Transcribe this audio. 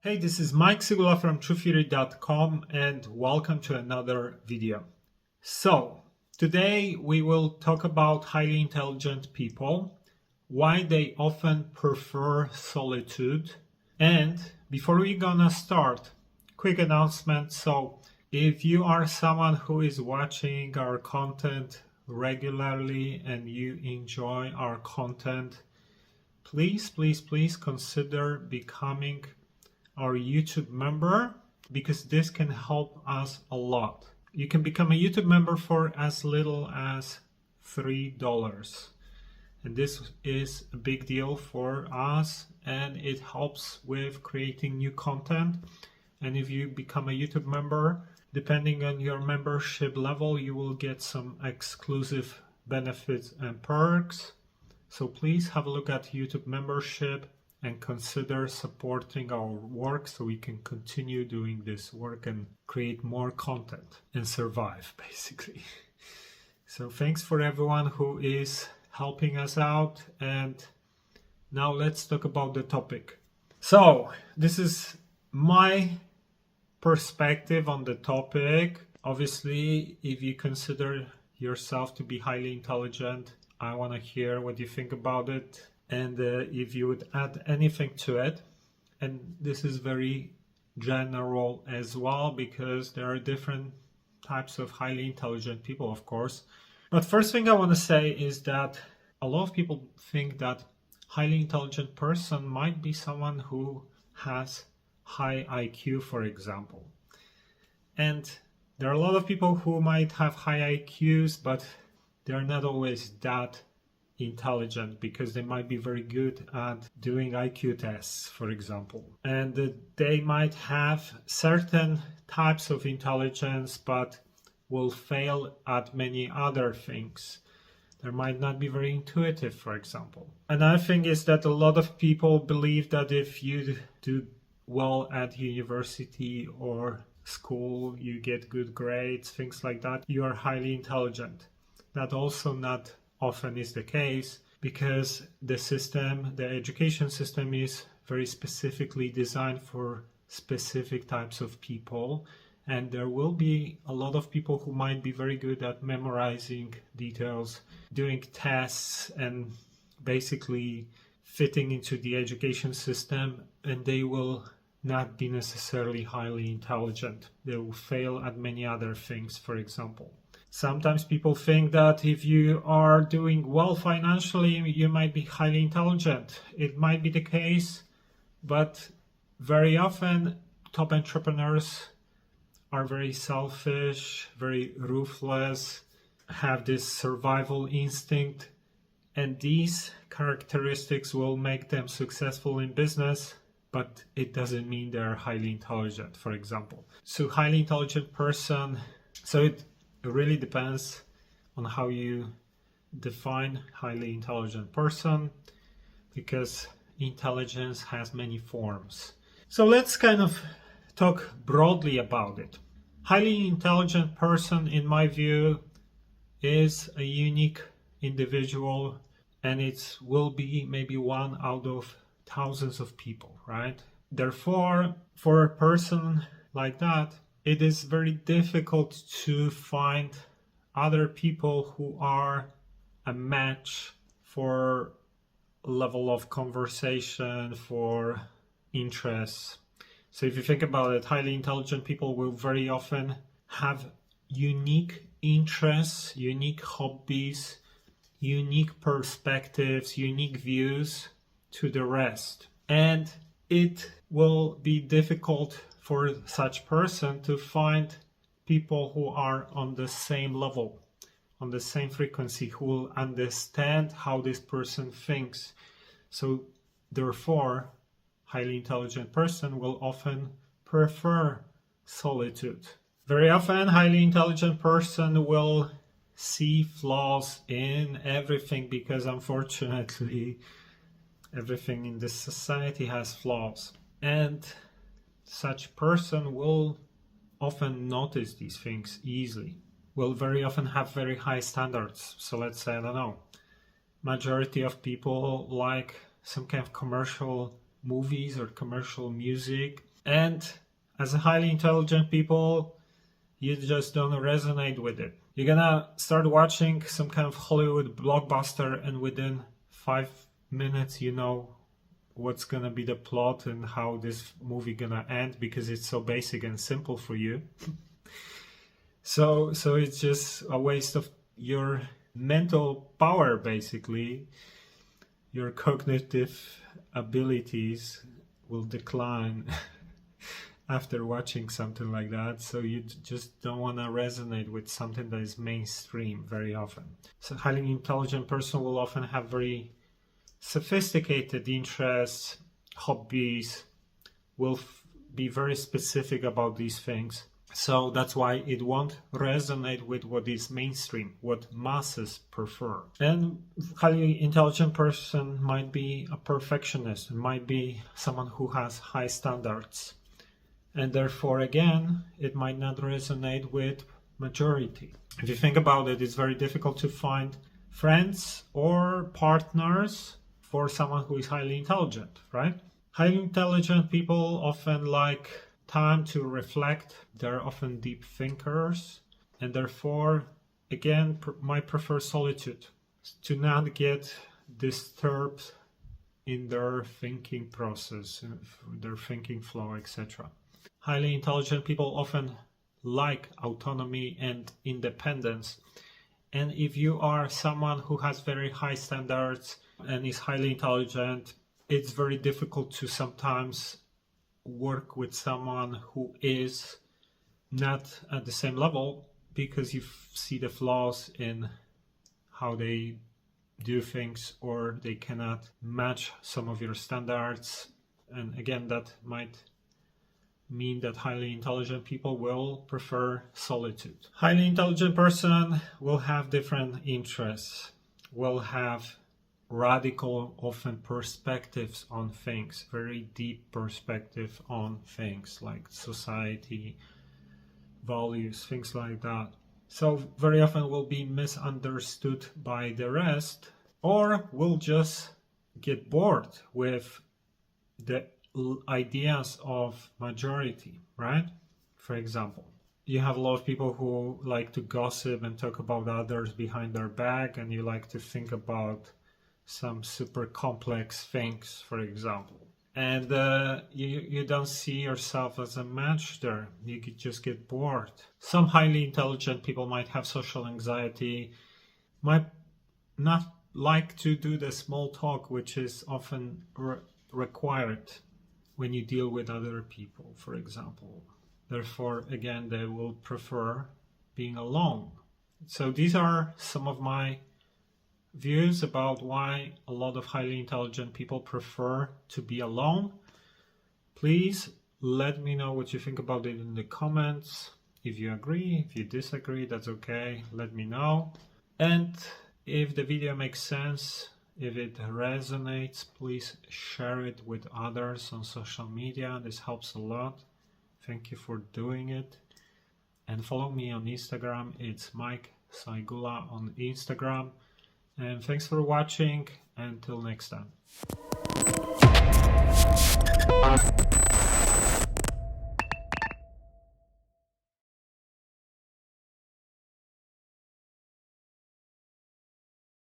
Hey, this is Mike Sigula from TruthTheory.com and welcome to another video. So, today we will talk about highly intelligent people, why they often prefer solitude, and before we're gonna start, quick announcement. So, if you are someone who is watching our content regularly and you enjoy our content, please consider becoming our YouTube member, because this can help us a lot. You can become a YouTube member for as little as $3. And this is a big deal for us and it helps with creating new content. And if you become a YouTube member, depending on your membership level, you will get some exclusive benefits and perks. So please have a look at YouTube membership and consider supporting our work so we can continue doing this work and create more content and survive, basically. So thanks for everyone who is helping us out, and now let's talk about the topic. So this is my perspective on the topic. Obviously, if you consider yourself to be highly intelligent, I want to hear what you think about it. And if you would add anything to it, and this is very general as well, because there are different types of highly intelligent people, of course. But first thing I want to say is that a lot of people think that highly intelligent person might be someone who has high IQ, for example. And there are a lot of people who might have high IQs, but they're not always that intelligent, because they might be very good at doing IQ tests, for example, and they might have certain types of intelligence but will fail at many other things. They might not be very intuitive, for example. Another thing is that a lot of people believe that if you do well at university or school, you get good grades, things like that, you are highly intelligent. That also not often is the case, because the education system is very specifically designed for specific types of people, and there will be a lot of people who might be very good at memorizing details, doing tests, and basically fitting into the education system, and they will not be necessarily highly intelligent. They will fail at many other things, for example. Sometimes people think that if you are doing well financially, you might be highly intelligent. It might be the case, but very often top entrepreneurs are very selfish, very ruthless, have this survival instinct, and these characteristics will make them successful in business, but it doesn't mean they're highly intelligent, for example. So highly intelligent person, it really depends on how you define highly intelligent person, because intelligence has many forms. So let's kind of talk broadly about it. Highly intelligent person, in my view, is a unique individual, and it will be maybe one out of thousands of people, right? Therefore, for a person like that, it is very difficult to find other people who are a match for level of conversation, for interests. So if you think about it, highly intelligent people will very often have unique interests, unique hobbies, unique perspectives, unique views to the rest. And it will be difficult for such person to find people who are on the same level, on the same frequency, who will understand how this person thinks. So therefore, highly intelligent person will often prefer solitude. Very often, highly intelligent person will see flaws in everything, because unfortunately, everything in this society has flaws. And such person will often notice these things easily, will very often have very high standards. So let's say, I don't know, majority of people like some kind of commercial movies or commercial music, And as a highly intelligent people, you just don't resonate with it. You're gonna start watching some kind of Hollywood blockbuster, and within 5 minutes you know what's gonna be the plot and how this movie gonna end, because it's so basic and simple for you. So it's just a waste of your mental power, basically. Your cognitive abilities will decline after watching something like that. So you just don't want to resonate with something that is mainstream very often. So a highly intelligent person will often have very sophisticated interests, hobbies, will be very specific about these things. So that's why it won't resonate with what is mainstream, what masses prefer. And highly intelligent person might be a perfectionist, might be someone who has high standards. And therefore, again, it might not resonate with majority. If you think about it, it's very difficult to find friends or partners for someone who is highly intelligent, right? Highly intelligent people often like time to reflect. They're often deep thinkers, and therefore, again, might prefer solitude, to not get disturbed in their thinking process, their thinking flow, etc. Highly intelligent people often like autonomy and independence. And if you are someone who has very high standards and is highly intelligent, it's very difficult to sometimes work with someone who is not at the same level, because you see the flaws in how they do things, or they cannot match some of your standards. And again, that might mean that highly intelligent people will prefer solitude. Highly intelligent person will have different interests, will have radical, often, perspectives on things, very deep perspective on things like society, values, things like that. So very often will be misunderstood by the rest, or will just get bored with the ideas of majority, right? For example, you have a lot of people who like to gossip and talk about others behind their back, and you like to think about some super complex things, for example. And you don't see yourself as a match there. You just get bored. Some highly intelligent people might have social anxiety, might not like to do the small talk, which is often required when you deal with other people, for example. Therefore, again, they will prefer being alone. So these are some of my views about why a lot of highly intelligent people prefer to be alone. Please let me know what you think about it in the comments. If you agree, if you disagree, that's okay. Let me know. And if the video makes sense, if it resonates, please share it with others on social media. This helps a lot. Thank you for doing it. And follow me on Instagram. It's Mike Saigula on Instagram. And thanks for watching. Until next time.